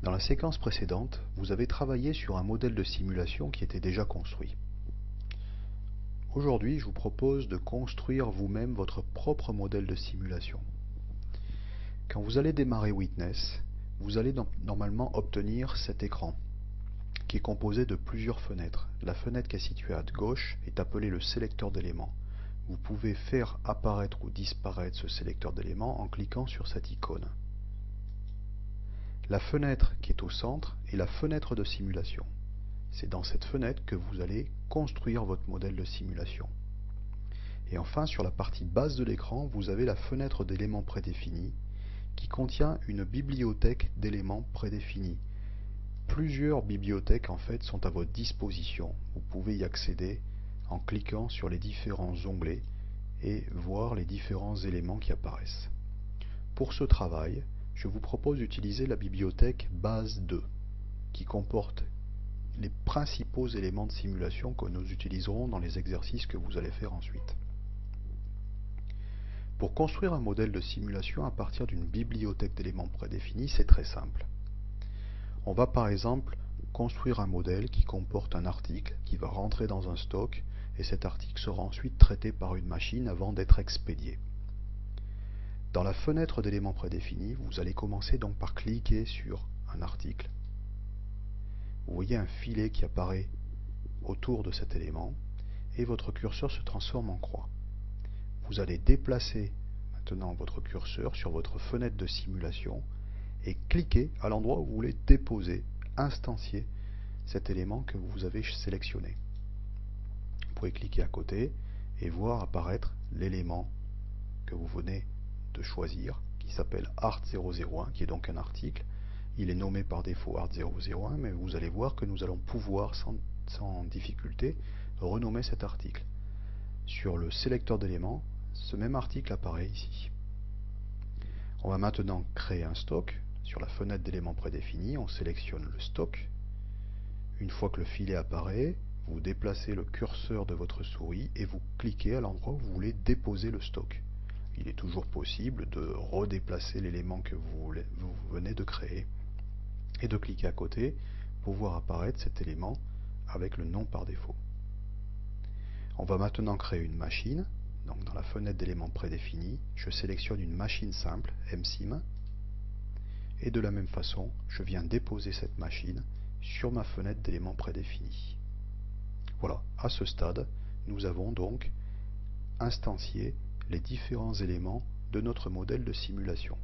Dans la séquence précédente, vous avez travaillé sur un modèle de simulation qui était déjà construit. Aujourd'hui, je vous propose de construire vous-même votre propre modèle de simulation. Quand vous allez démarrer Witness, vous allez normalement obtenir cet écran qui est composé de plusieurs fenêtres. La fenêtre qui est située à gauche est appelée le sélecteur d'éléments. Vous pouvez faire apparaître ou disparaître ce sélecteur d'éléments en cliquant sur cette icône. La fenêtre qui est au centre est la fenêtre de simulation. C'est dans cette fenêtre que vous allez construire votre modèle de simulation. Et enfin, sur la partie basse de l'écran, vous avez la fenêtre d'éléments prédéfinis qui contient une bibliothèque d'éléments prédéfinis. Plusieurs bibliothèques en fait sont à votre disposition. Vous pouvez y accéder en cliquant sur les différents onglets et voir les différents éléments qui apparaissent. Pour ce travail, je vous propose d'utiliser la bibliothèque base 2 qui comporte les principaux éléments de simulation que nous utiliserons dans les exercices que vous allez faire ensuite. Pour construire un modèle de simulation à partir d'une bibliothèque d'éléments prédéfinis, c'est très simple. On va par exemple construire un modèle qui comporte un article qui va rentrer dans un stock et cet article sera ensuite traité par une machine avant d'être expédié. Dans la fenêtre d'éléments prédéfinis, vous allez commencer donc par cliquer sur un article. Vous voyez un filet qui apparaît autour de cet élément et votre curseur se transforme en croix. Vous allez déplacer maintenant votre curseur sur votre fenêtre de simulation et cliquer à l'endroit où vous voulez déposer, instancier cet élément que vous avez sélectionné. Vous pouvez cliquer à côté et voir apparaître l'élément que vous venez de choisir, qui s'appelle Art001, qui est donc un article. Il est nommé par défaut Art001, mais vous allez voir que nous allons pouvoir sans difficulté renommer cet article. Sur le sélecteur d'éléments, ce même article apparaît ici. On va maintenant créer un stock. Sur la fenêtre d'éléments prédéfinis, on sélectionne le stock. Une fois que le filet apparaît, vous déplacez le curseur de votre souris et vous cliquez à l'endroit où vous voulez déposer le stock. Il est toujours possible de redéplacer l'élément que vous venez de créer et de cliquer à côté pour voir apparaître cet élément avec le nom par défaut. On va maintenant créer une machine. Donc dans la fenêtre d'éléments prédéfinis, je sélectionne une machine simple, MSIM, et de la même façon, je viens déposer cette machine sur ma fenêtre d'éléments prédéfinis. Voilà, à ce stade, nous avons donc instancié les différents éléments de notre modèle de simulation.